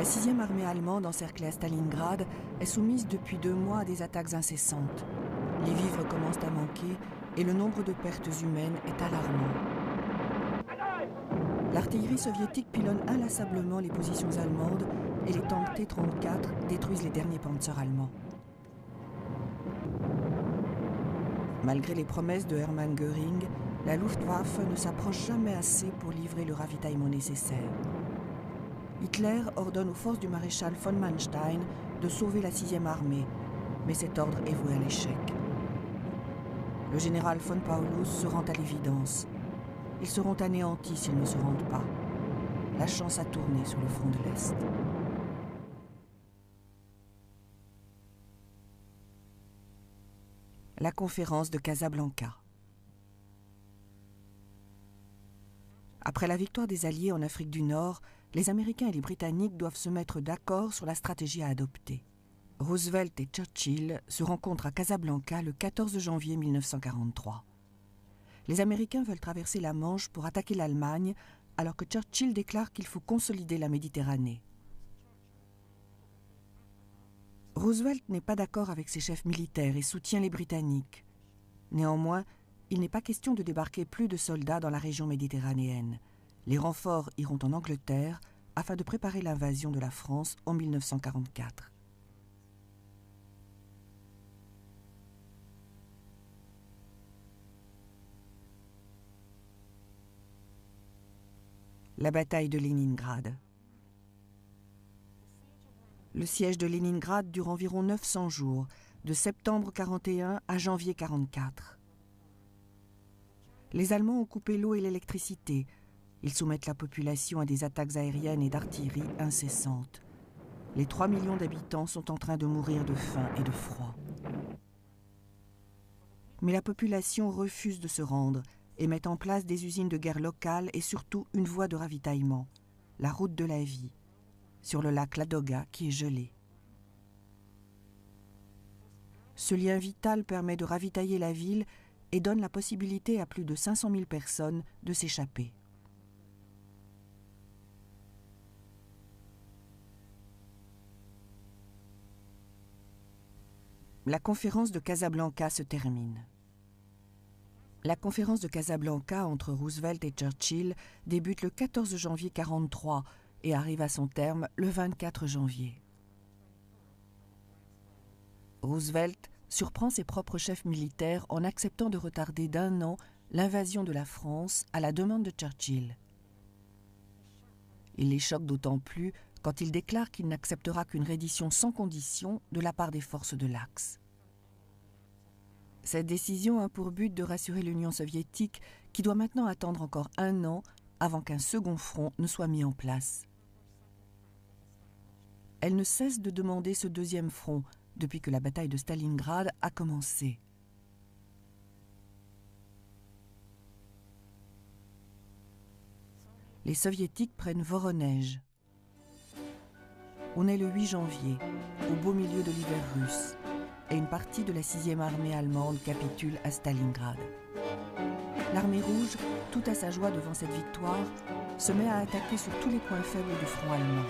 La 6e armée allemande encerclée à Stalingrad est soumise depuis 2 mois à des attaques incessantes. Les vivres commencent à manquer et le nombre de pertes humaines est alarmant. L'artillerie soviétique pilonne inlassablement les positions allemandes et les tanks T-34 détruisent les derniers panzers allemands. Malgré les promesses de Hermann Göring, la Luftwaffe ne s'approche jamais assez pour livrer le ravitaillement nécessaire. Hitler ordonne aux forces du maréchal von Manstein de sauver la 6e armée, mais cet ordre est voué à l'échec. Le général von Paulus se rend à l'évidence. Ils seront anéantis s'ils ne se rendent pas. La chance a tourné sur le front de l'Est. La conférence de Casablanca. Après la victoire des Alliés en Afrique du Nord, les Américains et les Britanniques doivent se mettre d'accord sur la stratégie à adopter. Roosevelt et Churchill se rencontrent à Casablanca le 14 janvier 1943. Les Américains veulent traverser la Manche pour attaquer l'Allemagne, alors que Churchill déclare qu'il faut consolider la Méditerranée. Roosevelt n'est pas d'accord avec ses chefs militaires et soutient les Britanniques. Néanmoins, il n'est pas question de débarquer plus de soldats dans la région méditerranéenne. Les renforts iront en Angleterre afin de préparer l'invasion de la France en 1944. La bataille de Leningrad. Le siège de Leningrad dure environ 900 jours, de septembre 1941 à janvier 1944. Les Allemands ont coupé l'eau et l'électricité. Ils soumettent la population à des attaques aériennes et d'artillerie incessantes. Les 3 millions d'habitants sont en train de mourir de faim et de froid. Mais la population refuse de se rendre et met en place des usines de guerre locales et surtout une voie de ravitaillement, la route de la vie, sur le lac Ladoga qui est gelé. Ce lien vital permet de ravitailler la ville et donne la possibilité à plus de 500 000 personnes de s'échapper. La conférence de Casablanca se termine. La conférence de Casablanca entre Roosevelt et Churchill débute le 14 janvier 1943 et arrive à son terme le 24 janvier. Roosevelt surprend ses propres chefs militaires en acceptant de retarder d'1 an l'invasion de la France à la demande de Churchill. Il les choque d'autant plus quand il déclare qu'il n'acceptera qu'une reddition sans condition de la part des forces de l'Axe. Cette décision a pour but de rassurer l'Union soviétique qui doit maintenant attendre encore 1 an avant qu'un second front ne soit mis en place. Elle ne cesse de demander ce deuxième front depuis que la bataille de Stalingrad a commencé. Les Soviétiques prennent Voronej. On est le 8 janvier, au beau milieu de l'hiver russe, et une partie de la 6e armée allemande capitule à Stalingrad. L'armée rouge, tout à sa joie devant cette victoire, se met à attaquer sur tous les points faibles du front allemand.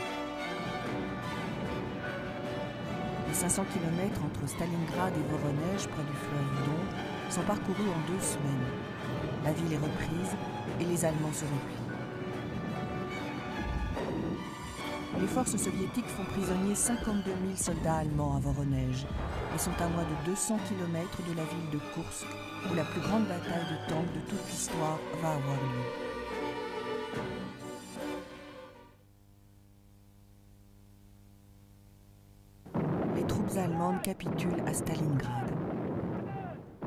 Les 500 km entre Stalingrad et Voronej, près du fleuve Don, sont parcourus en 2 semaines. La ville est reprise et les Allemands se replient. Les forces soviétiques font prisonnier 52 000 soldats allemands à Voronej et sont à moins de 200 km de la ville de Koursk, où la plus grande bataille de tanks de toute l'histoire va avoir lieu. Les troupes allemandes capitulent à Stalingrad.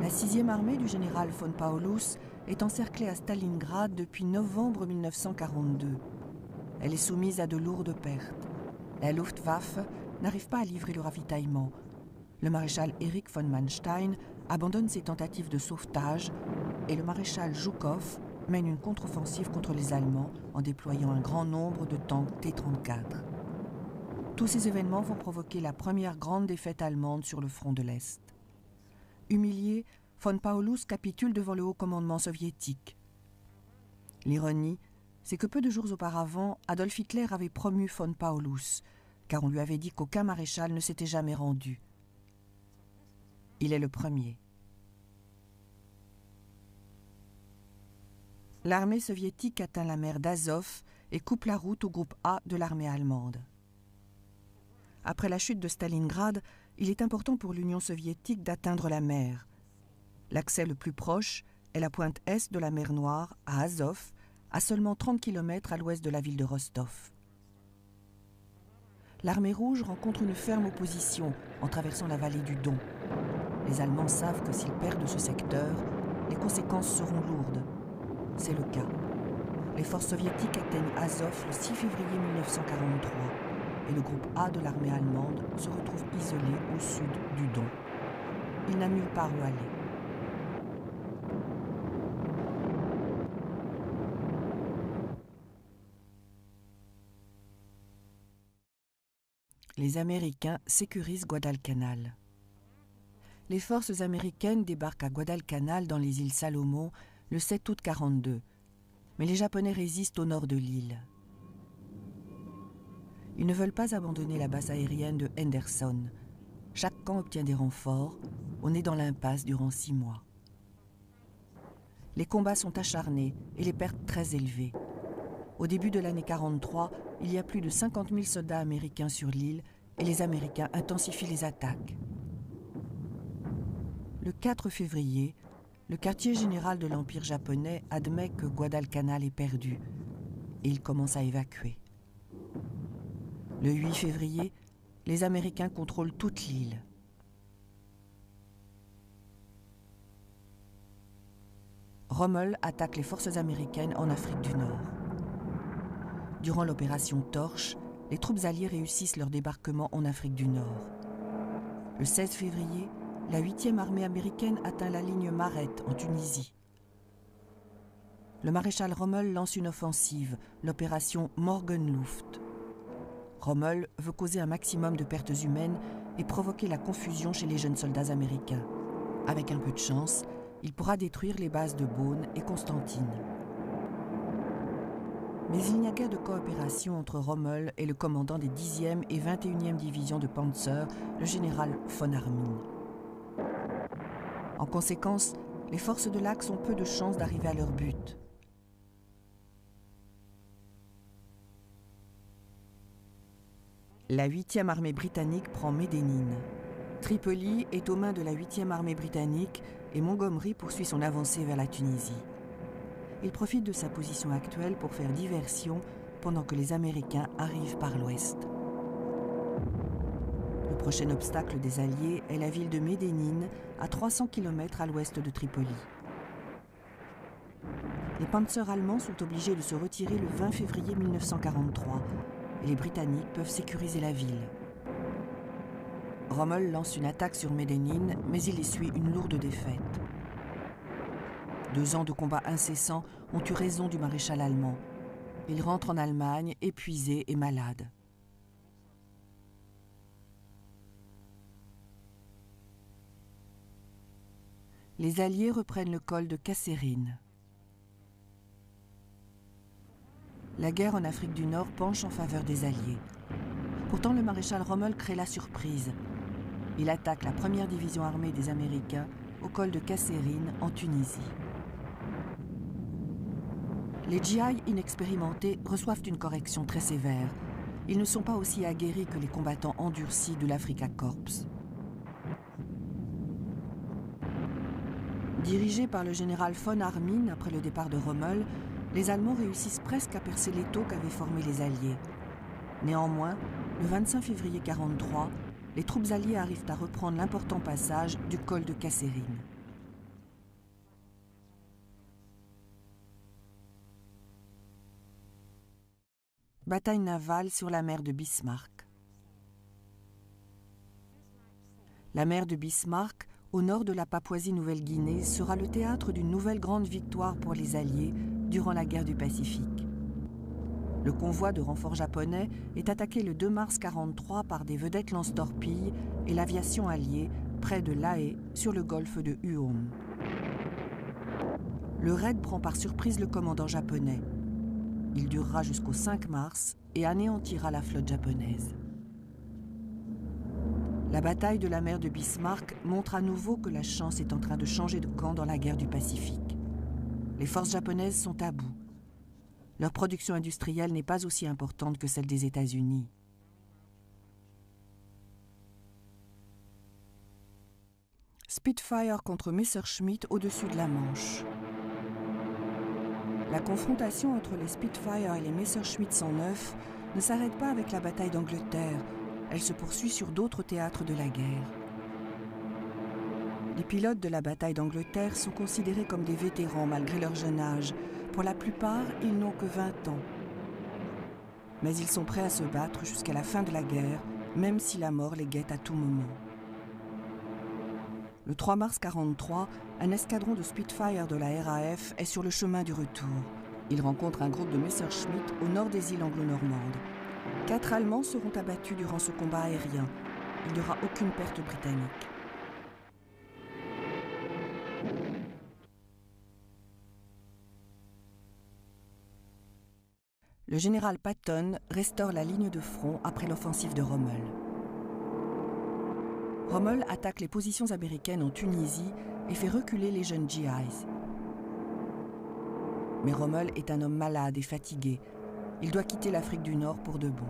La 6e armée du général von Paulus est encerclée à Stalingrad depuis novembre 1942. Elle est soumise à de lourdes pertes. La Luftwaffe n'arrive pas à livrer le ravitaillement. Le maréchal Erich von Manstein abandonne ses tentatives de sauvetage et le maréchal Zhukov mène une contre-offensive contre les Allemands en déployant un grand nombre de tanks T-34. Tous ces événements vont provoquer la première grande défaite allemande sur le front de l'Est. Humilié, von Paulus capitule devant le haut commandement soviétique. L'ironie, c'est que peu de jours auparavant, Adolf Hitler avait promu von Paulus, car on lui avait dit qu'aucun maréchal ne s'était jamais rendu. Il est le premier. L'armée soviétique atteint la mer d'Azov et coupe la route au groupe A de l'armée allemande. Après la chute de Stalingrad, il est important pour l'Union soviétique d'atteindre la mer. L'accès le plus proche est la pointe est de la mer Noire, à Azov, à seulement 30 km à l'ouest de la ville de Rostov. L'armée rouge rencontre une ferme opposition en traversant la vallée du Don. Les Allemands savent que s'ils perdent ce secteur, les conséquences seront lourdes. C'est le cas. Les forces soviétiques atteignent Azov le 6 février 1943 et le groupe A de l'armée allemande se retrouve isolé au sud du Don. Il n'a nulle part où aller. Les Américains sécurisent Guadalcanal. Les forces américaines débarquent à Guadalcanal dans les îles Salomon le 7 août 1942, mais les Japonais résistent au nord de l'île. Ils ne veulent pas abandonner la base aérienne de Henderson. Chaque camp obtient des renforts. On est dans l'impasse durant 6 mois. Les combats sont acharnés et les pertes très élevées. Au début de l'année 1943, il y a plus de 50 000 soldats américains sur l'île et les Américains intensifient les attaques. Le 4 février, le quartier général de l'Empire japonais admet que Guadalcanal est perdu et il commence à évacuer. Le 8 février, les Américains contrôlent toute l'île. Rommel attaque les forces américaines en Afrique du Nord. Durant l'opération Torche, les troupes alliées réussissent leur débarquement en Afrique du Nord. Le 16 février, la 8e armée américaine atteint la ligne Mareth en Tunisie. Le maréchal Rommel lance une offensive, l'opération Morgenluft. Rommel veut causer un maximum de pertes humaines et provoquer la confusion chez les jeunes soldats américains. Avec un peu de chance, il pourra détruire les bases de Beaune et Constantine. Mais il n'y a guère de coopération entre Rommel et le commandant des 10e et 21e divisions de Panzer, le général von Armin. En conséquence, les forces de l'Axe ont peu de chances d'arriver à leur but. La 8e armée britannique prend Médénine. Tripoli est aux mains de la 8e armée britannique et Montgomery poursuit son avancée vers la Tunisie. Il profite de sa position actuelle pour faire diversion pendant que les Américains arrivent par l'ouest. Le prochain obstacle des Alliés est la ville de Médénine, à 300 km à l'ouest de Tripoli. Les panzers allemands sont obligés de se retirer le 20 février 1943 et les Britanniques peuvent sécuriser la ville. Rommel lance une attaque sur Médénine, mais il essuie une lourde défaite. 2 ans de combats incessants ont eu raison du maréchal allemand. Il rentre en Allemagne, épuisé et malade. Les Alliés reprennent le col de Kasserine. La guerre en Afrique du Nord penche en faveur des Alliés. Pourtant, le maréchal Rommel crée la surprise. Il attaque la 1re division armée des Américains au col de Kasserine, en Tunisie. Les GI inexpérimentés reçoivent une correction très sévère. Ils ne sont pas aussi aguerris que les combattants endurcis de l'Afrika Korps. Dirigés par le général von Armin après le départ de Rommel, les Allemands réussissent presque à percer l'étau qu'avaient formé les Alliés. Néanmoins, le 25 février 1943, les troupes alliées arrivent à reprendre l'important passage du col de Kasserine. Bataille navale sur la mer de Bismarck. La mer de Bismarck, au nord de la Papouasie-Nouvelle-Guinée, sera le théâtre d'une nouvelle grande victoire pour les Alliés durant la guerre du Pacifique. Le convoi de renforts japonais est attaqué le 2 mars 1943 par des vedettes lance-torpilles et l'aviation alliée près de Lae sur le golfe de Huon. Le raid prend par surprise le commandant japonais. Il durera jusqu'au 5 mars et anéantira la flotte japonaise. La bataille de la mer de Bismarck montre à nouveau que la chance est en train de changer de camp dans la guerre du Pacifique. Les forces japonaises sont à bout. Leur production industrielle n'est pas aussi importante que celle des États-Unis. Spitfire contre Messerschmitt au-dessus de la Manche. La confrontation entre les Spitfire et les Messerschmitt 109 ne s'arrête pas avec la bataille d'Angleterre. Elle se poursuit sur d'autres théâtres de la guerre. Les pilotes de la bataille d'Angleterre sont considérés comme des vétérans malgré leur jeune âge. Pour la plupart, ils n'ont que 20 ans. Mais ils sont prêts à se battre jusqu'à la fin de la guerre, même si la mort les guette à tout moment. Le 3 mars 1943, un escadron de Spitfire de la RAF est sur le chemin du retour. Il rencontre un groupe de Messerschmitt au nord des îles anglo-normandes. 4 Allemands seront abattus durant ce combat aérien. Il n'y aura aucune perte britannique. Le général Patton restaure la ligne de front après l'offensive de Rommel. Rommel attaque les positions américaines en Tunisie et fait reculer les jeunes GIs. Mais Rommel est un homme malade et fatigué. Il doit quitter l'Afrique du Nord pour de bon.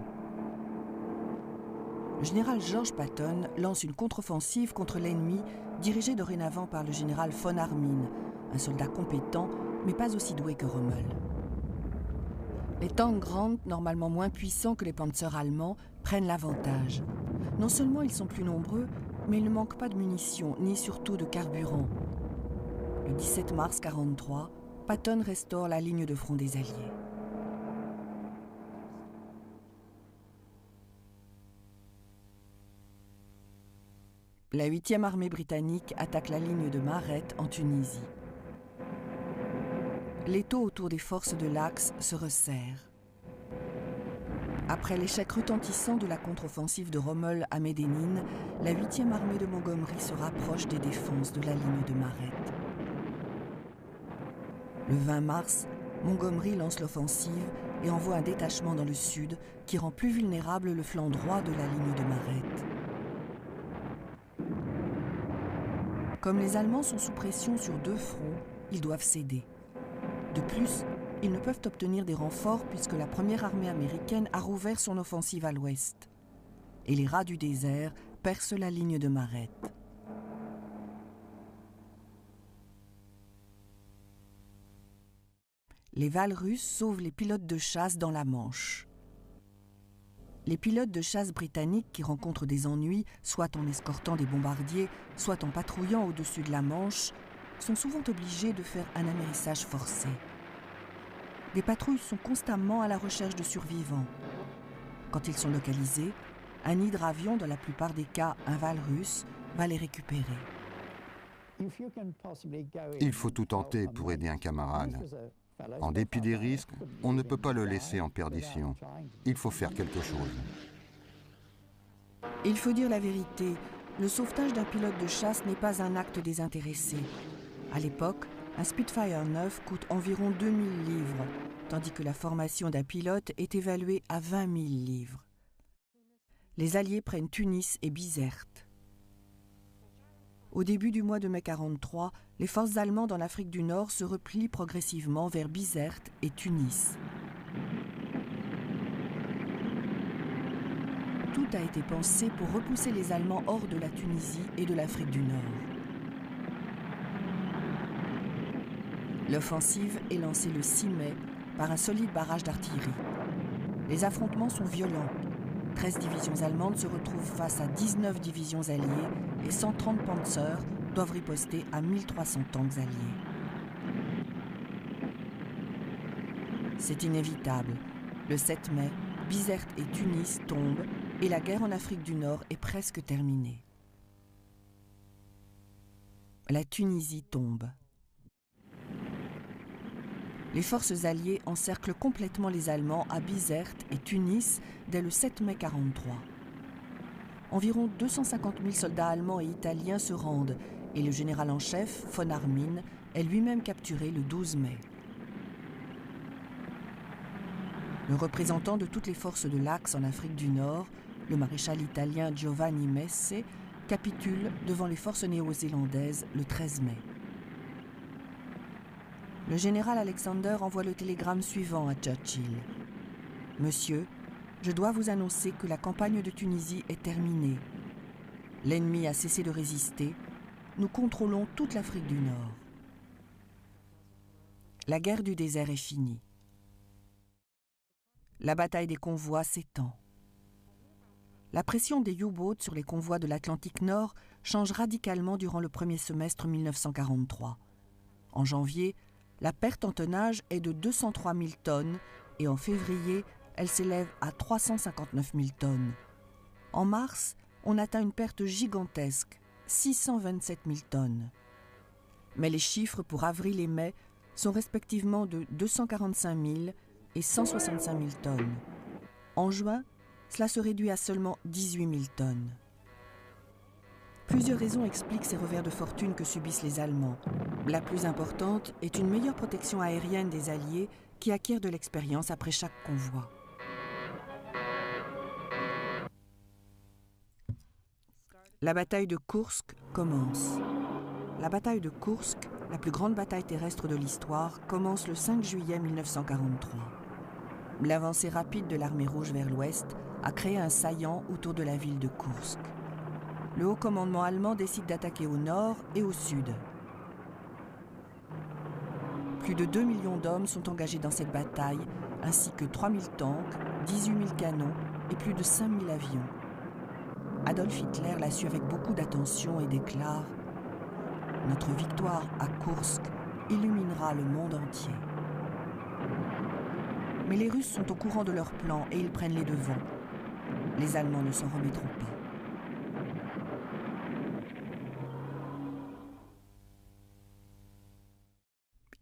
Le général George Patton lance une contre-offensive contre l'ennemi dirigée dorénavant par le général von Armin, un soldat compétent mais pas aussi doué que Rommel. Les tanks Grant, normalement moins puissants que les Panzers allemands, prennent l'avantage. Non seulement ils sont plus nombreux, mais ils ne manquent pas de munitions, ni surtout de carburant. Le 17 mars 1943, Patton restaure la ligne de front des Alliés. La 8e armée britannique attaque la ligne de Maret en Tunisie. L'étau autour des forces de l'Axe se resserre. Après l'échec retentissant de la contre-offensive de Rommel à Médénine, la 8e armée de Montgomery se rapproche des défenses de la ligne de Maret. Le 20 mars, Montgomery lance l'offensive et envoie un détachement dans le sud qui rend plus vulnérable le flanc droit de la ligne de Maret. Comme les Allemands sont sous pression sur 2 fronts, ils doivent céder. De plus, ils ne peuvent obtenir des renforts puisque la première armée américaine a rouvert son offensive à l'ouest. Et les rats du désert percent la ligne de Maret. Les Vals russes sauvent les pilotes de chasse dans la Manche. Les pilotes de chasse britanniques qui rencontrent des ennuis, soit en escortant des bombardiers, soit en patrouillant au-dessus de la Manche, sont souvent obligés de faire un amérissage forcé. Des patrouilles sont constamment à la recherche de survivants. Quand ils sont localisés, un hydravion, dans la plupart des cas un Val russe, va les récupérer. Il faut tout tenter pour aider un camarade. En dépit des risques, on ne peut pas le laisser en perdition. Il faut faire quelque chose. Il faut dire la vérité, le sauvetage d'un pilote de chasse n'est pas un acte désintéressé. À l'époque, un Spitfire 9 coûte environ 2 000 livres, tandis que la formation d'un pilote est évaluée à 20 000 livres. Les Alliés prennent Tunis et Bizerte. Au début du mois de mai 1943, les forces allemandes en Afrique du Nord se replient progressivement vers Bizerte et Tunis. Tout a été pensé pour repousser les Allemands hors de la Tunisie et de l'Afrique du Nord. L'offensive est lancée le 6 mai par un solide barrage d'artillerie. Les affrontements sont violents. 13 divisions allemandes se retrouvent face à 19 divisions alliées et 130 Panzers doivent riposter à 1300 tanks alliés. C'est inévitable. Le 7 mai, Bizerte et Tunis tombent et la guerre en Afrique du Nord est presque terminée. La Tunisie tombe. Les forces alliées encerclent complètement les Allemands à Bizerte et Tunis dès le 7 mai 1943. Environ 250 000 soldats allemands et italiens se rendent et le général en chef, von Armin, est lui-même capturé le 12 mai. Le représentant de toutes les forces de l'Axe en Afrique du Nord, le maréchal italien Giovanni Messe, capitule devant les forces néo-zélandaises le 13 mai. Le général Alexander envoie le télégramme suivant à Churchill. « Monsieur, je dois vous annoncer que la campagne de Tunisie est terminée. L'ennemi a cessé de résister. Nous contrôlons toute l'Afrique du Nord. La guerre du désert est finie. La bataille des convois s'étend. La pression des U-boats sur les convois de l'Atlantique Nord change radicalement durant le premier semestre 1943. En janvier, la perte en tonnage est de 203 000 tonnes et en février, elle s'élève à 359 000 tonnes. En mars, on atteint une perte gigantesque, 627 000 tonnes. Mais les chiffres pour avril et mai sont respectivement de 245 000 et 165 000 tonnes. En juin, cela se réduit à seulement 18 000 tonnes. Plusieurs raisons expliquent ces revers de fortune que subissent les Allemands. La plus importante est une meilleure protection aérienne des Alliés qui acquièrent de l'expérience après chaque convoi. La bataille de Kursk commence. La bataille de Kursk, la plus grande bataille terrestre de l'histoire, commence le 5 juillet 1943. L'avancée rapide de l'armée rouge vers l'ouest a créé un saillant autour de la ville de Kursk. Le haut commandement allemand décide d'attaquer au nord et au sud. Plus de 2 millions d'hommes sont engagés dans cette bataille, ainsi que 3 000 tanks, 18 000 canons et plus de 5 000 avions. Adolf Hitler l'a su avec beaucoup d'attention et déclare « Notre victoire à Kursk illuminera le monde entier ». Mais les Russes sont au courant de leur plan et ils prennent les devants. Les Allemands ne s'en remettront pas.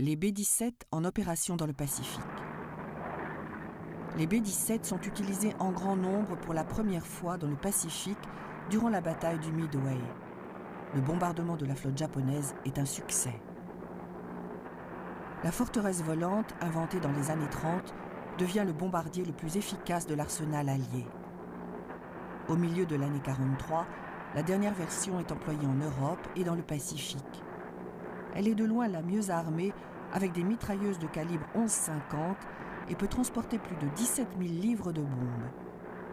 Les B-17 en opération dans le Pacifique. Les B-17 sont utilisés en grand nombre pour la première fois dans le Pacifique durant la bataille du Midway. Le bombardement de la flotte japonaise est un succès. La forteresse volante, inventée dans les années 30, devient le bombardier le plus efficace de l'arsenal allié. Au milieu de l'année 43, la dernière version est employée en Europe et dans le Pacifique. Elle est de loin la mieux armée, avec des mitrailleuses de calibre 11,50 et peut transporter plus de 17 000 livres de bombes.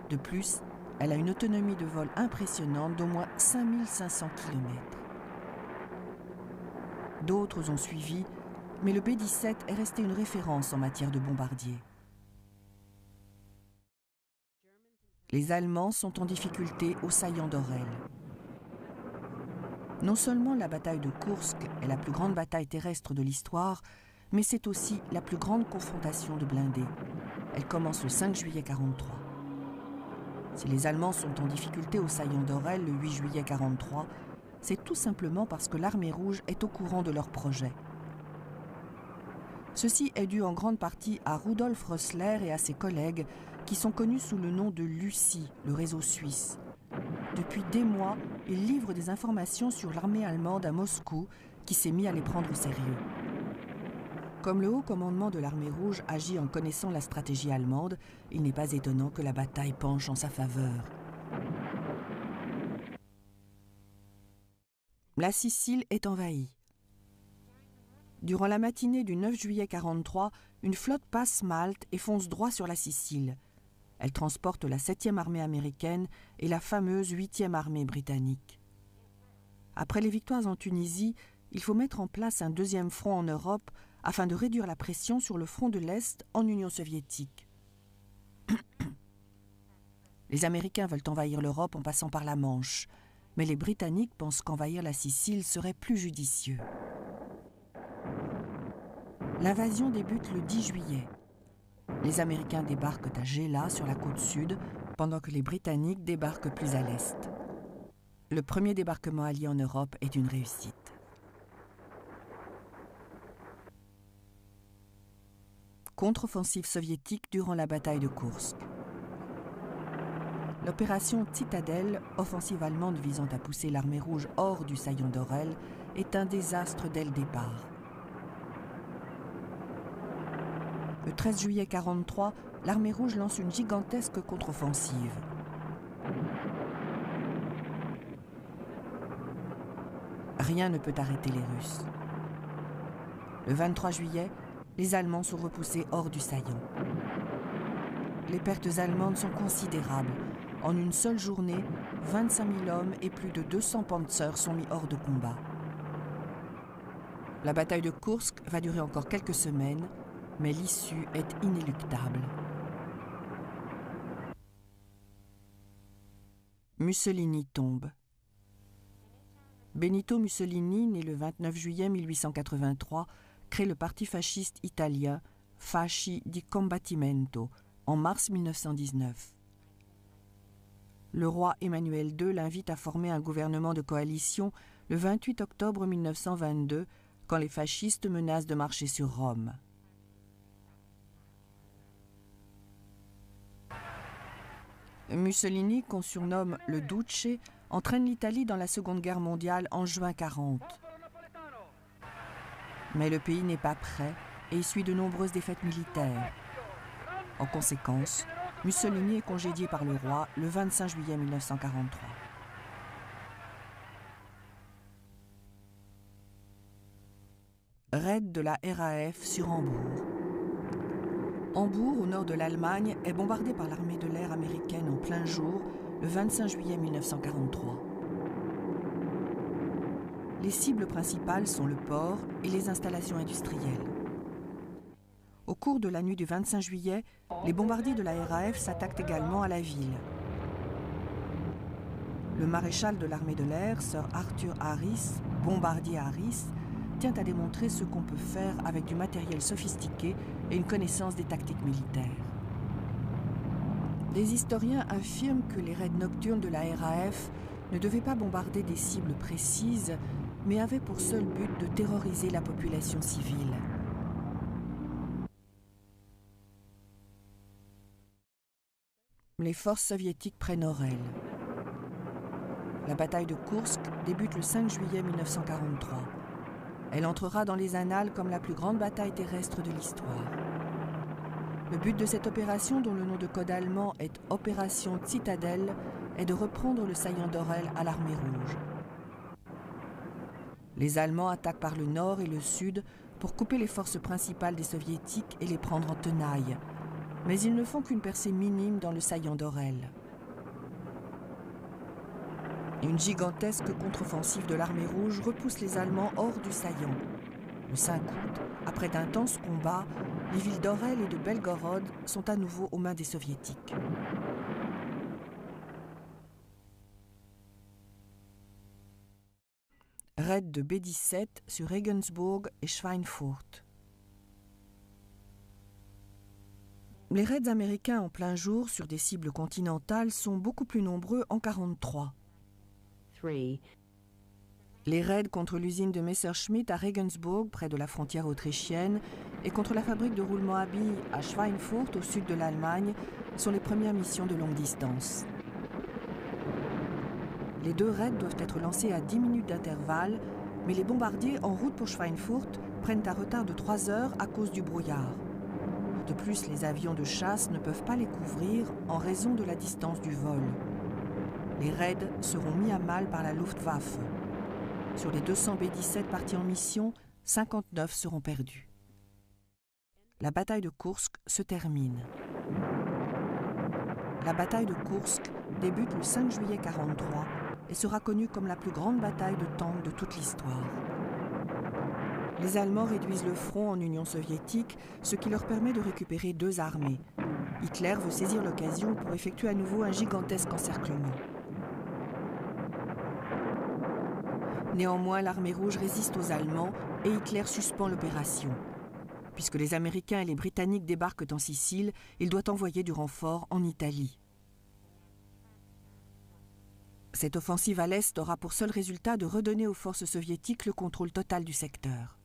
De plus, elle a une autonomie de vol impressionnante d'au moins 5 500 km. D'autres ont suivi, mais le B-17 est resté une référence en matière de bombardiers. Les Allemands sont en difficulté au saillant d'Orel. Non seulement la bataille de Kursk est la plus grande bataille terrestre de l'histoire, mais c'est aussi la plus grande confrontation de blindés. Elle commence le 5 juillet 1943. Si les Allemands sont en difficulté au saillant d'Orel le 8 juillet 1943, c'est tout simplement parce que l'armée rouge est au courant de leur projet. Ceci est dû en grande partie à Rudolf Rössler et à ses collègues qui sont connus sous le nom de l'USI, le réseau suisse. Depuis des mois, ils livrent des informations sur l'armée allemande à Moscou qui s'est mis à les prendre au sérieux. Comme le haut commandement de l'armée rouge agit en connaissant la stratégie allemande, il n'est pas étonnant que la bataille penche en sa faveur. La Sicile est envahie. Durant la matinée du 9 juillet 1943, une flotte passe Malte et fonce droit sur la Sicile. Elle transporte la 7e armée américaine et la fameuse 8e armée britannique. Après les victoires en Tunisie, il faut mettre en place un deuxième front en Europe afin de réduire la pression sur le front de l'Est en Union soviétique. Les Américains veulent envahir l'Europe en passant par la Manche, mais les Britanniques pensent qu'envahir la Sicile serait plus judicieux. L'invasion débute le 10 juillet. Les Américains débarquent à Gela, sur la côte sud, pendant que les Britanniques débarquent plus à l'est. Le premier débarquement allié en Europe est une réussite. Contre-offensive soviétique durant la bataille de Kursk. L'opération Citadelle, offensive allemande visant à pousser l'armée rouge hors du saillant d'Orel, est un désastre dès le départ. Le 13 juillet 1943, l'armée rouge lance une gigantesque contre-offensive. Rien ne peut arrêter les Russes. Le 23 juillet, les Allemands sont repoussés hors du saillant. Les pertes allemandes sont considérables. En une seule journée, 25 000 hommes et plus de 200 panzers sont mis hors de combat. La bataille de Koursk va durer encore quelques semaines, mais l'issue est inéluctable. Mussolini tombe. Benito Mussolini, né le 29 juillet 1883, crée le parti fasciste italien Fasci di Combattimento en mars 1919. Le roi Emmanuel II l'invite à former un gouvernement de coalition le 28 octobre 1922, quand les fascistes menacent de marcher sur Rome. Mussolini, qu'on surnomme le Duce, entraîne l'Italie dans la Seconde Guerre mondiale en juin 1940. Mais le pays n'est pas prêt et il suit de nombreuses défaites militaires. En conséquence, Mussolini est congédié par le roi le 25 juillet 1943. Raid de la RAF sur Hambourg. Hambourg, au nord de l'Allemagne, est bombardée par l'armée de l'air américaine en plein jour le 25 juillet 1943. Les cibles principales sont le port et les installations industrielles. Au cours de la nuit du 25 juillet, les bombardiers de la RAF s'attaquent également à la ville. Le maréchal de l'armée de l'air, Sir Arthur Harris, bombardier Harris, tient à démontrer ce qu'on peut faire avec du matériel sophistiqué et une connaissance des tactiques militaires. Des historiens affirment que les raids nocturnes de la RAF ne devaient pas bombarder des cibles précises, mais avaient pour seul but de terroriser la population civile. Les forces soviétiques prennent Orel. La bataille de Koursk débute le 5 juillet 1943. Elle entrera dans les annales comme la plus grande bataille terrestre de l'histoire. Le but de cette opération, dont le nom de code allemand est Opération Citadelle, est de reprendre le saillant d'Orel à l'armée rouge. Les Allemands attaquent par le nord et le sud pour couper les forces principales des soviétiques et les prendre en tenaille, mais ils ne font qu'une percée minime dans le saillant d'Orel. Une gigantesque contre-offensive de l'armée rouge repousse les Allemands hors du saillant. Le 5 août, après d'intenses combats, les villes d'Orel et de Belgorod sont à nouveau aux mains des Soviétiques. Raid de B-17 sur Regensburg et Schweinfurt. Les raids américains en plein jour sur des cibles continentales sont beaucoup plus nombreux en 1943. Les raids contre l'usine de Messerschmitt à Regensburg, près de la frontière autrichienne, et contre la fabrique de roulements à billes à Schweinfurt, au sud de l'Allemagne, sont les premières missions de longue distance. Les deux raids doivent être lancés à 10 minutes d'intervalle, mais les bombardiers en route pour Schweinfurt prennent un retard de 3 heures à cause du brouillard. De plus, les avions de chasse ne peuvent pas les couvrir en raison de la distance du vol. Les raids seront mis à mal par la Luftwaffe. Sur les 200 B-17 partis en mission, 59 seront perdus. La bataille de Koursk se termine. La bataille de Koursk débute le 5 juillet 1943 et sera connue comme la plus grande bataille de tanks de toute l'histoire. Les Allemands réduisent le front en Union soviétique, ce qui leur permet de récupérer 2 armées. Hitler veut saisir l'occasion pour effectuer à nouveau un gigantesque encerclement. Néanmoins, l'armée rouge résiste aux Allemands et Hitler suspend l'opération. Puisque les Américains et les Britanniques débarquent en Sicile, il doit envoyer du renfort en Italie. Cette offensive à l'Est aura pour seul résultat de redonner aux forces soviétiques le contrôle total du secteur.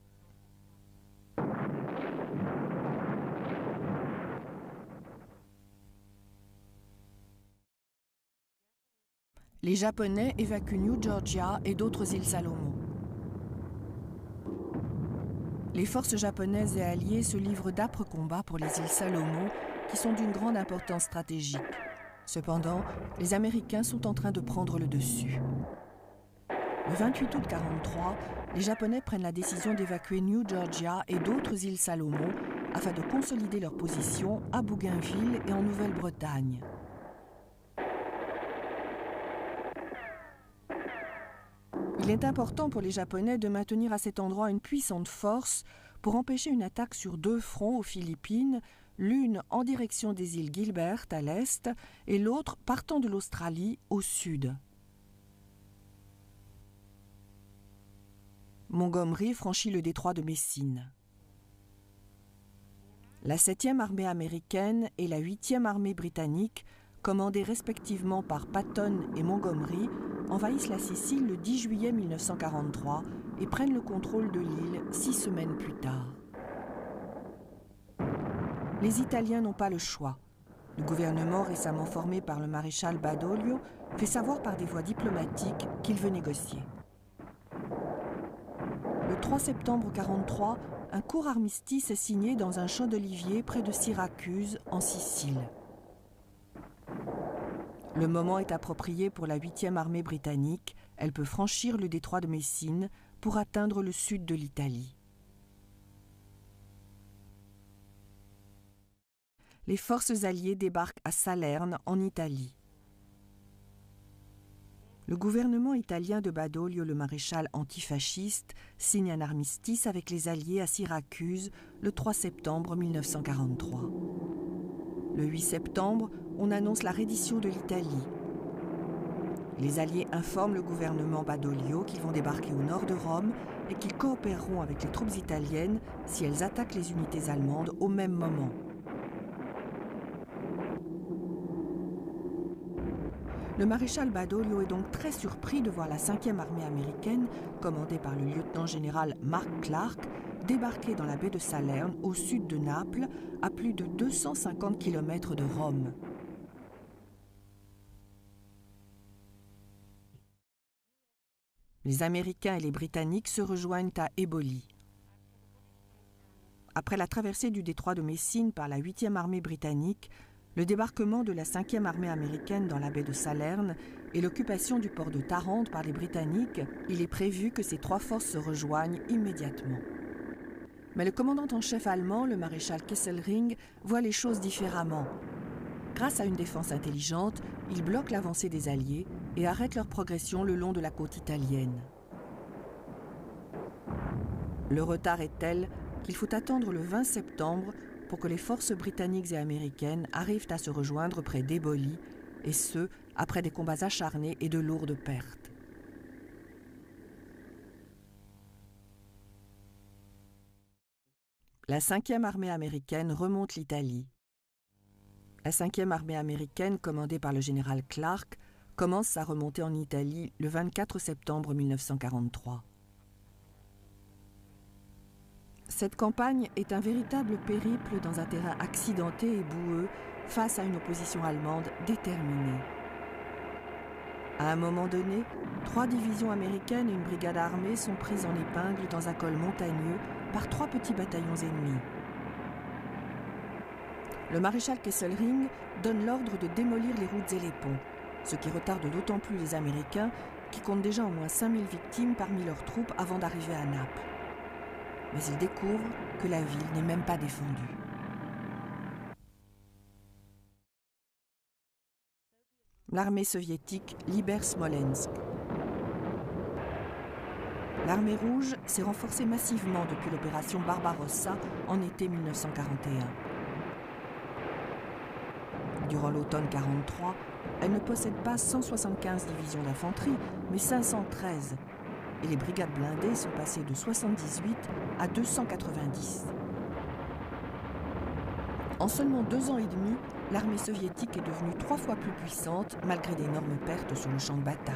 Les Japonais évacuent New Georgia et d'autres îles Salomon. Les forces japonaises et alliées se livrent d'âpres combats pour les îles Salomon, qui sont d'une grande importance stratégique. Cependant, les Américains sont en train de prendre le dessus. Le 28 août 1943, les Japonais prennent la décision d'évacuer New Georgia et d'autres îles Salomon afin de consolider leur position à Bougainville et en Nouvelle-Bretagne. Il est important pour les Japonais de maintenir à cet endroit une puissante force pour empêcher une attaque sur 2 fronts aux Philippines, l'une en direction des îles Gilbert à l'est et l'autre partant de l'Australie au sud. Montgomery franchit le détroit de Messine. La 7e armée américaine et la 8e armée britannique, commandées respectivement par Patton et Montgomery, envahissent la Sicile le 10 juillet 1943 et prennent le contrôle de l'île 6 semaines plus tard. Les Italiens n'ont pas le choix. Le gouvernement récemment formé par le maréchal Badoglio fait savoir par des voies diplomatiques qu'il veut négocier. Le 3 septembre 1943, un court armistice est signé dans un champ d'oliviers près de Syracuse, en Sicile. Le moment est approprié pour la 8e armée britannique. Elle peut franchir le détroit de Messine pour atteindre le sud de l'Italie. Les forces alliées débarquent à Salerne, en Italie. Le gouvernement italien de Badoglio, le maréchal antifasciste, signe un armistice avec les Alliés à Syracuse le 3 septembre 1943. Le 8 septembre, on annonce la reddition de l'Italie. Les Alliés informent le gouvernement Badoglio qu'ils vont débarquer au nord de Rome et qu'ils coopéreront avec les troupes italiennes si elles attaquent les unités allemandes au même moment. Le maréchal Badoglio est donc très surpris de voir la 5e armée américaine, commandée par le lieutenant-général Mark Clark, débarquer dans la baie de Salerne, au sud de Naples, à plus de 250 km de Rome. Les Américains et les Britanniques se rejoignent à Eboli. Après la traversée du détroit de Messine par la 8e armée britannique, le débarquement de la 5e armée américaine dans la baie de Salerne et l'occupation du port de Tarente par les Britanniques, il est prévu que ces 3 forces se rejoignent immédiatement. Mais le commandant en chef allemand, le maréchal Kesselring, voit les choses différemment. Grâce à une défense intelligente, il bloque l'avancée des Alliés et arrête leur progression le long de la côte italienne. Le retard est tel qu'il faut attendre le 20 septembre pour que les forces britanniques et américaines arrivent à se rejoindre près d'Eboli, et ce, après des combats acharnés et de lourdes pertes. La 5e armée américaine remonte l'Italie. La 5e armée américaine, commandée par le général Clark, commence sa remontée en Italie le 24 septembre 1943. Cette campagne est un véritable périple dans un terrain accidenté et boueux face à une opposition allemande déterminée. À un moment donné, 3 divisions américaines et une brigade armée sont prises en épingle dans un col montagneux par 3 petits bataillons ennemis. Le maréchal Kesselring donne l'ordre de démolir les routes et les ponts, ce qui retarde d'autant plus les Américains qui comptent déjà au moins 5000 victimes parmi leurs troupes avant d'arriver à Naples. Mais ils découvrent que la ville n'est même pas défendue. L'armée soviétique libère Smolensk. L'armée rouge s'est renforcée massivement depuis l'opération Barbarossa en été 1941. Durant l'automne 1943, elle ne possède pas 175 divisions d'infanterie, mais 513. Et les brigades blindées sont passées de 78 à 290. En seulement 2 ans et demi, l'armée soviétique est devenue 3 fois plus puissante malgré d'énormes pertes sur le champ de bataille.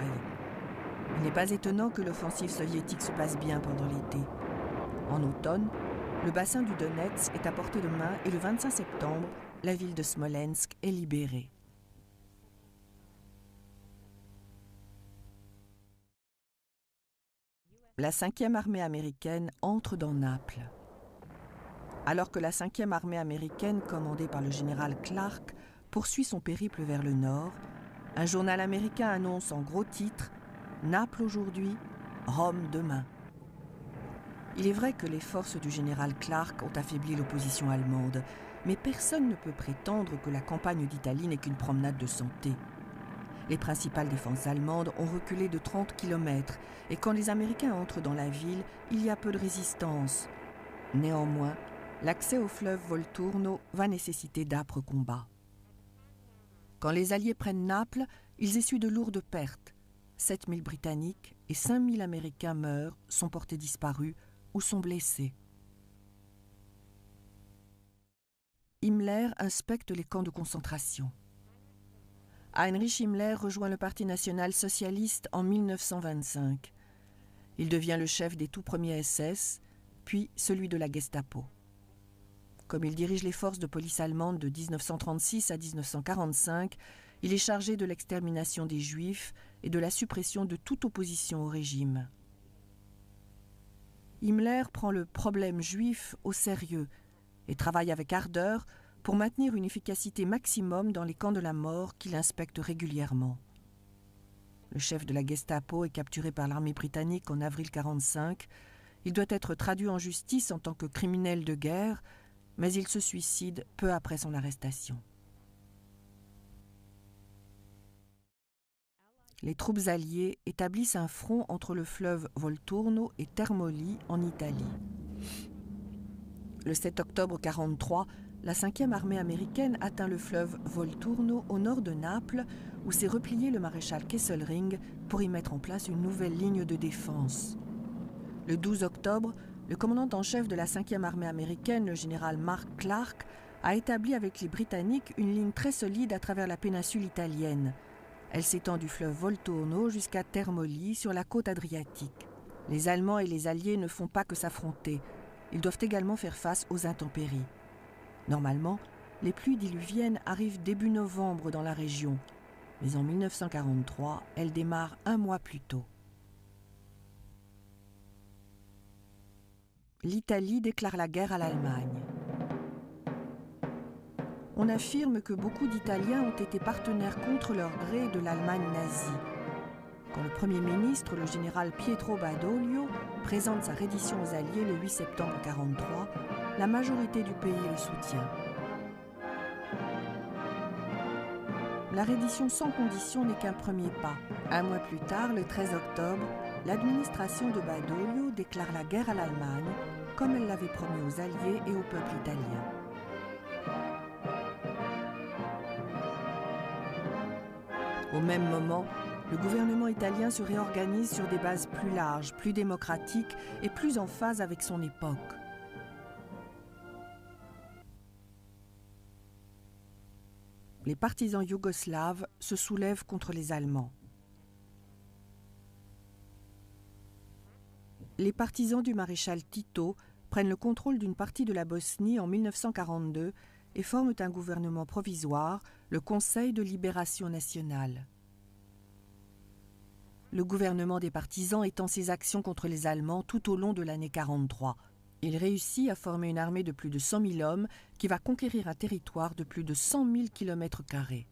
Il n'est pas étonnant que l'offensive soviétique se passe bien pendant l'été. En automne, le bassin du Donetsk est à portée de main et le 25 septembre, la ville de Smolensk est libérée. La 5e armée américaine entre dans Naples. Alors que la 5e armée américaine, commandée par le général Clark, poursuit son périple vers le nord, un journal américain annonce en gros titres « Naples aujourd'hui, Rome demain. Il est vrai que les forces du général Clark ont affaibli l'opposition allemande, mais personne ne peut prétendre que la campagne d'Italie n'est qu'une promenade de santé. Les principales défenses allemandes ont reculé de 30 km et quand les Américains entrent dans la ville, il y a peu de résistance. Néanmoins, l'accès au fleuve Volturno va nécessiter d'âpres combats. Quand les Alliés prennent Naples, ils essuient de lourdes pertes. 7000 Britanniques et 5000 Américains meurent, sont portés disparus ou sont blessés. Himmler inspecte les camps de concentration. Heinrich Himmler rejoint le Parti national-socialiste en 1925. Il devient le chef des tout premiers SS, puis celui de la Gestapo. Comme il dirige les forces de police allemandes de 1936 à 1945, il est chargé de l'extermination des Juifs et de la suppression de toute opposition au régime. Himmler prend le problème juif au sérieux et travaille avec ardeur pour maintenir une efficacité maximum dans les camps de la mort qu'il inspecte régulièrement. Le chef de la Gestapo est capturé par l'armée britannique en avril 1945. Il doit être traduit en justice en tant que criminel de guerre, mais il se suicide peu après son arrestation. Les troupes alliées établissent un front entre le fleuve Volturno et Termoli en Italie. Le 7 octobre 1943, la 5e armée américaine atteint le fleuve Volturno au nord de Naples, où s'est replié le maréchal Kesselring pour y mettre en place une nouvelle ligne de défense. Le 12 octobre, le commandant en chef de la 5e armée américaine, le général Mark Clark, a établi avec les Britanniques une ligne très solide à travers la péninsule italienne. Elle s'étend du fleuve Volturno jusqu'à Termoli sur la côte adriatique. Les Allemands et les Alliés ne font pas que s'affronter. Ils doivent également faire face aux intempéries. Normalement, les pluies diluviennes arrivent début novembre dans la région, mais en 1943, elles démarrent un mois plus tôt. L'Italie déclare la guerre à l'Allemagne. On affirme que beaucoup d'Italiens ont été partenaires contre leur gré de l'Allemagne nazie. Quand le Premier ministre, le général Pietro Badoglio, présente sa reddition aux Alliés le 8 septembre 1943, la majorité du pays le soutient. La reddition sans condition n'est qu'un premier pas. Un mois plus tard, le 13 octobre, l'administration de Badoglio déclare la guerre à l'Allemagne, comme elle l'avait promis aux Alliés et au peuple italien. Au même moment, le gouvernement italien se réorganise sur des bases plus larges, plus démocratiques et plus en phase avec son époque. Les partisans yougoslaves se soulèvent contre les Allemands. Les partisans du maréchal Tito prennent le contrôle d'une partie de la Bosnie en 1942 et forment un gouvernement provisoire, le Conseil de libération nationale. Le gouvernement des partisans étend ses actions contre les Allemands tout au long de l'année 1943. Il réussit à former une armée de plus de 100 000 hommes qui va conquérir un territoire de plus de 100 000 km².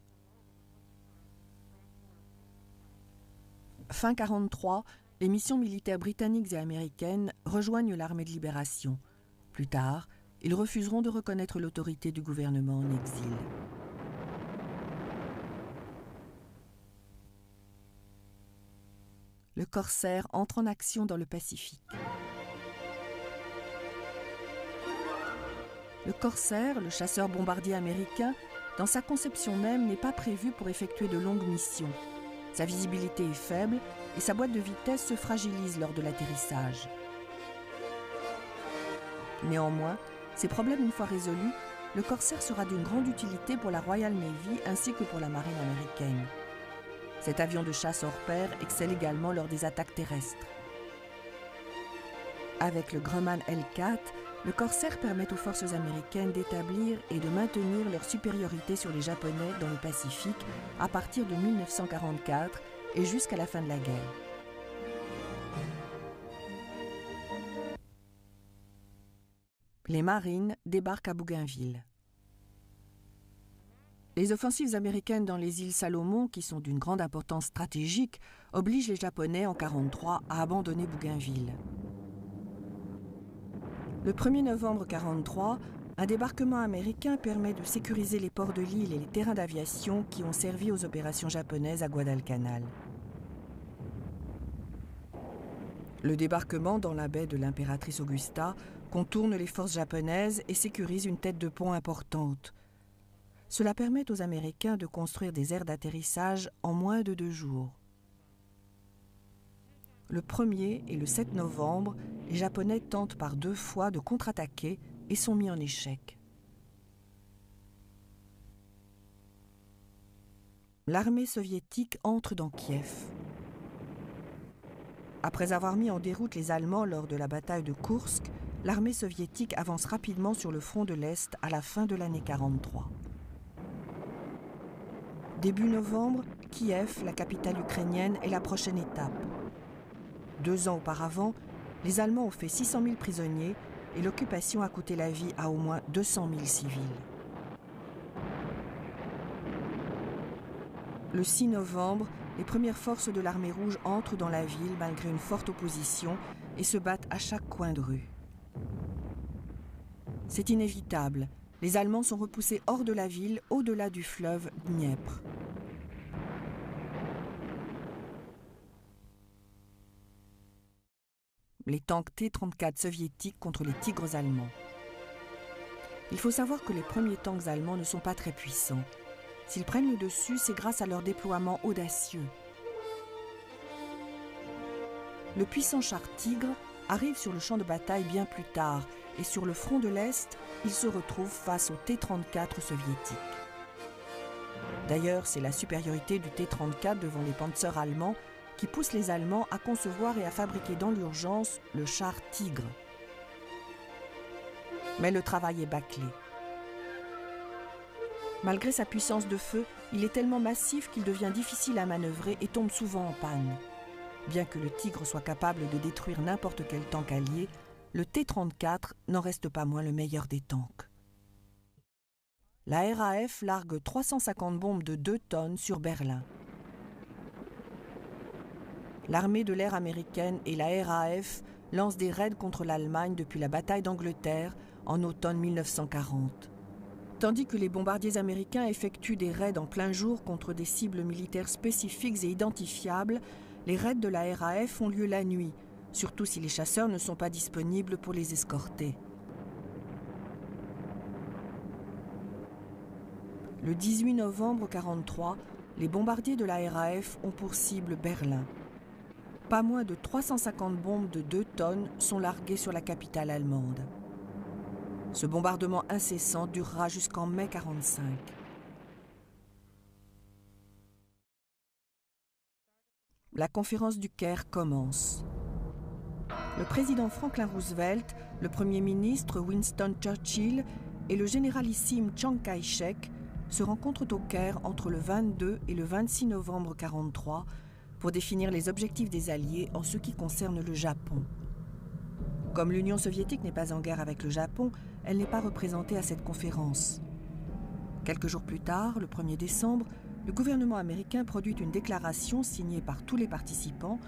Fin 1943, les missions militaires britanniques et américaines rejoignent l'armée de libération. Plus tard, ils refuseront de reconnaître l'autorité du gouvernement en exil. Le Corsair entre en action dans le Pacifique. Le Corsair, le chasseur-bombardier américain, dans sa conception même, n'est pas prévu pour effectuer de longues missions. Sa visibilité est faible et sa boîte de vitesse se fragilise lors de l'atterrissage. Néanmoins, ces problèmes une fois résolus, le Corsair sera d'une grande utilité pour la Royal Navy ainsi que pour la marine américaine. Cet avion de chasse hors pair excelle également lors des attaques terrestres. Avec le Grumman L4, le Corsair permet aux forces américaines d'établir et de maintenir leur supériorité sur les Japonais dans le Pacifique à partir de 1944 et jusqu'à la fin de la guerre. Les marines débarquent à Bougainville. Les offensives américaines dans les îles Salomon, qui sont d'une grande importance stratégique, obligent les Japonais en 1943 à abandonner Bougainville. Le 1er novembre 1943, un débarquement américain permet de sécuriser les ports de l'île et les terrains d'aviation qui ont servi aux opérations japonaises à Guadalcanal. Le débarquement dans la baie de l'Impératrice Augusta contourne les forces japonaises et sécurise une tête de pont importante. Cela permet aux Américains de construire des aires d'atterrissage en moins de 2 jours. Le 1er et le 7 novembre, les Japonais tentent par 2 fois de contre-attaquer et sont mis en échec. L'armée soviétique entre dans Kiev. Après avoir mis en déroute les Allemands lors de la bataille de Koursk, l'armée soviétique avance rapidement sur le front de l'Est à la fin de l'année 1943. Début novembre, Kiev, la capitale ukrainienne, est la prochaine étape. 2 ans auparavant, les Allemands ont fait 600 000 prisonniers et l'occupation a coûté la vie à au moins 200 000 civils. Le 6 novembre, les premières forces de l'armée rouge entrent dans la ville malgré une forte opposition et se battent à chaque coin de rue. C'est inévitable. Les Allemands sont repoussés hors de la ville, au-delà du fleuve Dniepr. Les tanks T-34 soviétiques contre les Tigres allemands. Il faut savoir que les premiers tanks allemands ne sont pas très puissants. S'ils prennent le dessus, c'est grâce à leur déploiement audacieux. Le puissant char Tigre arrive sur le champ de bataille bien plus tard et sur le front de l'Est, il se retrouve face au T-34 soviétique. D'ailleurs, c'est la supériorité du T-34 devant les Panzers allemands qui pousse les Allemands à concevoir et à fabriquer dans l'urgence le char Tigre. Mais le travail est bâclé. Malgré sa puissance de feu, il est tellement massif qu'il devient difficile à manœuvrer et tombe souvent en panne. Bien que le Tigre soit capable de détruire n'importe quel tank allié, le T-34 n'en reste pas moins le meilleur des tanks. La RAF largue 350 bombes de 2 tonnes sur Berlin. L'armée de l'air américaine et la RAF lancent des raids contre l'Allemagne depuis la bataille d'Angleterre en automne 1940. Tandis que les bombardiers américains effectuent des raids en plein jour contre des cibles militaires spécifiques et identifiables, les raids de la RAF ont lieu la nuit, surtout si les chasseurs ne sont pas disponibles pour les escorter. Le 18 novembre 1943, les bombardiers de la RAF ont pour cible Berlin. Pas moins de 350 bombes de 2 tonnes sont larguées sur la capitale allemande. Ce bombardement incessant durera jusqu'en mai 1945. La conférence du Caire commence. Le président Franklin Roosevelt, le premier ministre Winston Churchill et le généralissime Chiang Kai-shek se rencontrent au Caire entre le 22 et le 26 novembre 1943 pour définir les objectifs des Alliés en ce qui concerne le Japon. Comme l'Union soviétique n'est pas en guerre avec le Japon, elle n'est pas représentée à cette conférence. Quelques jours plus tard, le 1er décembre, le gouvernement américain produit une déclaration signée par tous les participants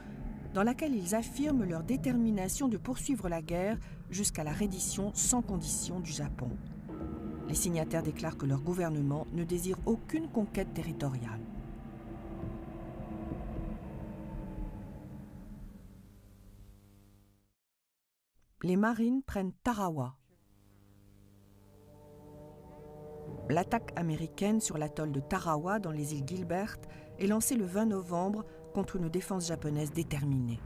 dans laquelle ils affirment leur détermination de poursuivre la guerre jusqu'à la reddition sans condition du Japon. Les signataires déclarent que leur gouvernement ne désire aucune conquête territoriale. Les Marines prennent Tarawa. L'attaque américaine sur l'atoll de Tarawa dans les îles Gilbert est lancée le 20 novembre contre une défense japonaise déterminée.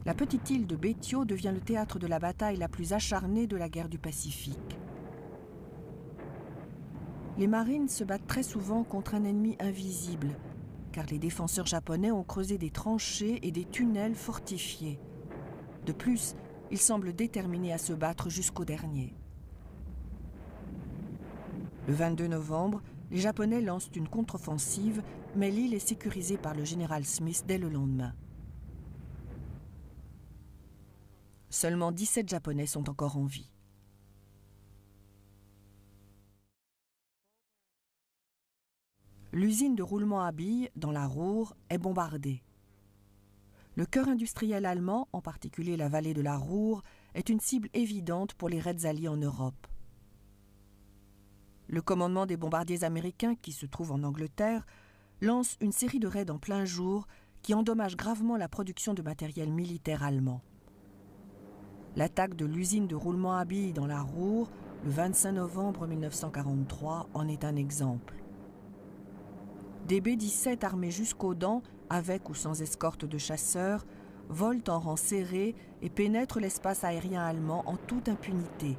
La petite île de Betio devient le théâtre de la bataille la plus acharnée de la guerre du Pacifique. Les marines se battent très souvent contre un ennemi invisible, car les défenseurs japonais ont creusé des tranchées et des tunnels fortifiés. De plus, ils semblent déterminés à se battre jusqu'au dernier. Le 22 novembre, les Japonais lancent une contre-offensive, mais l'île est sécurisée par le général Smith dès le lendemain. Seulement 17 Japonais sont encore en vie. l'usine de roulement à billes, dans la Ruhr, est bombardée. Le cœur industriel allemand, en particulier la vallée de la Ruhr, est une cible évidente pour les raids alliés en Europe. Le commandement des bombardiers américains, qui se trouve en Angleterre, lance une série de raids en plein jour qui endommagent gravement la production de matériel militaire allemand. L'attaque de l'usine de roulement à billes dans la Ruhr, le 25 novembre 1943, en est un exemple. Des B-17 armés jusqu'aux dents, avec ou sans escorte de chasseurs, volent en rang serré et pénètrent l'espace aérien allemand en toute impunité,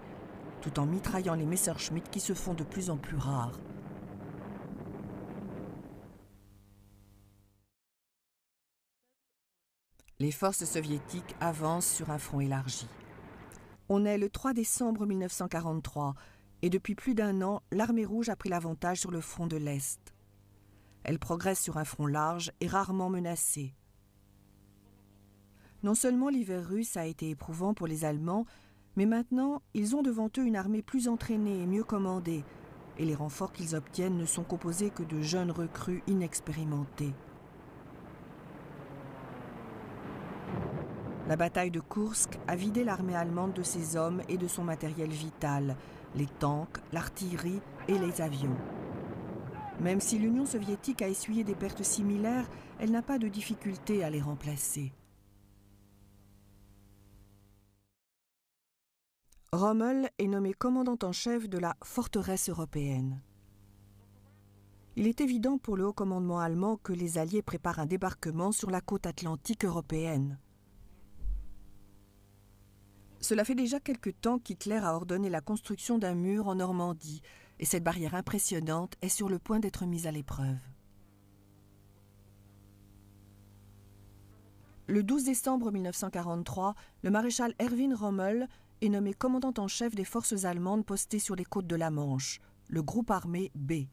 tout en mitraillant les Messerschmitt qui se font de plus en plus rares. Les forces soviétiques avancent sur un front élargi. On est le 3 décembre 1943 et depuis plus d'un an, l'armée rouge a pris l'avantage sur le front de l'Est. Elle progresse sur un front large et rarement menacée. Non seulement l'hiver russe a été éprouvant pour les Allemands, mais maintenant, ils ont devant eux une armée plus entraînée et mieux commandée, et les renforts qu'ils obtiennent ne sont composés que de jeunes recrues inexpérimentés. La bataille de Koursk a vidé l'armée allemande de ses hommes et de son matériel vital, les tanks, l'artillerie et les avions. Même si l'Union soviétique a essuyé des pertes similaires, elle n'a pas de difficulté à les remplacer. Rommel est nommé commandant en chef de la forteresse européenne. Il est évident pour le haut commandement allemand que les Alliés préparent un débarquement sur la côte atlantique européenne. Cela fait déjà quelque temps qu'Hitler a ordonné la construction d'un mur en Normandie, et cette barrière impressionnante est sur le point d'être mise à l'épreuve. Le 12 décembre 1943, le maréchal Erwin Rommel est nommé commandant en chef des forces allemandes postées sur les côtes de la Manche, le groupe armé B.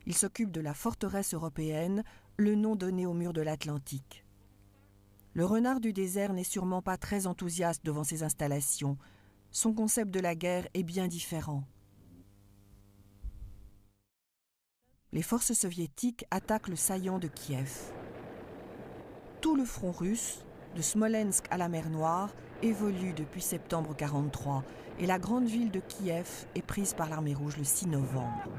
Il s'occupe de la forteresse européenne, le nom donné au mur de l'Atlantique. Le renard du désert n'est sûrement pas très enthousiaste devant ces installations. Son concept de la guerre est bien différent. Les forces soviétiques attaquent le saillant de Kiev. Tout le front russe, de Smolensk à la mer Noire, évolue depuis septembre 1943 et la grande ville de Kiev est prise par l'armée rouge le 6 novembre.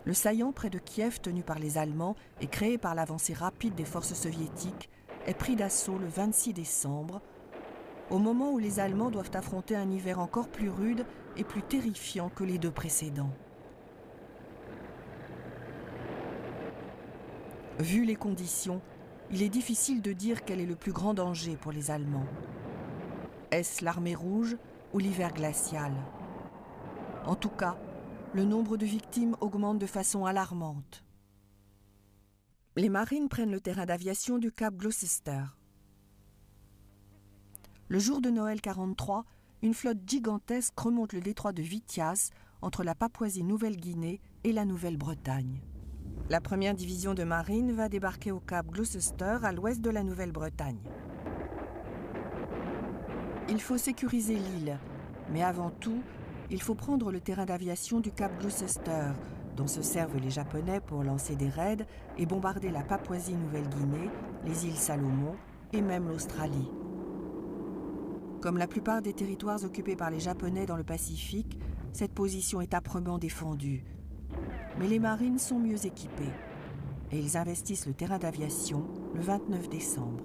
Le saillant près de Kiev tenu par les Allemands et créé par l'avancée rapide des forces soviétiques est pris d'assaut le 26 décembre, au moment où les Allemands doivent affronter un hiver encore plus rude et plus terrifiant que les deux précédents. Vu les conditions, il est difficile de dire quel est le plus grand danger pour les Allemands. Est-ce l'armée rouge ou l'hiver glacial? En tout cas, le nombre de victimes augmente de façon alarmante. Les marines prennent le terrain d'aviation du cap Gloucester. Le jour de Noël 1943, une flotte gigantesque remonte le détroit de Vitiaz entre la Papouasie-Nouvelle-Guinée et la Nouvelle-Bretagne. La première division de marine va débarquer au cap Gloucester à l'ouest de la Nouvelle-Bretagne. Il faut sécuriser l'île, mais avant tout, il faut prendre le terrain d'aviation du cap Gloucester, dont se servent les Japonais pour lancer des raids et bombarder la Papouasie-Nouvelle-Guinée, les îles Salomon et même l'Australie. Comme la plupart des territoires occupés par les Japonais dans le Pacifique, cette position est âprement défendue. Mais les marines sont mieux équipées et ils investissent le terrain d'aviation le 29 décembre.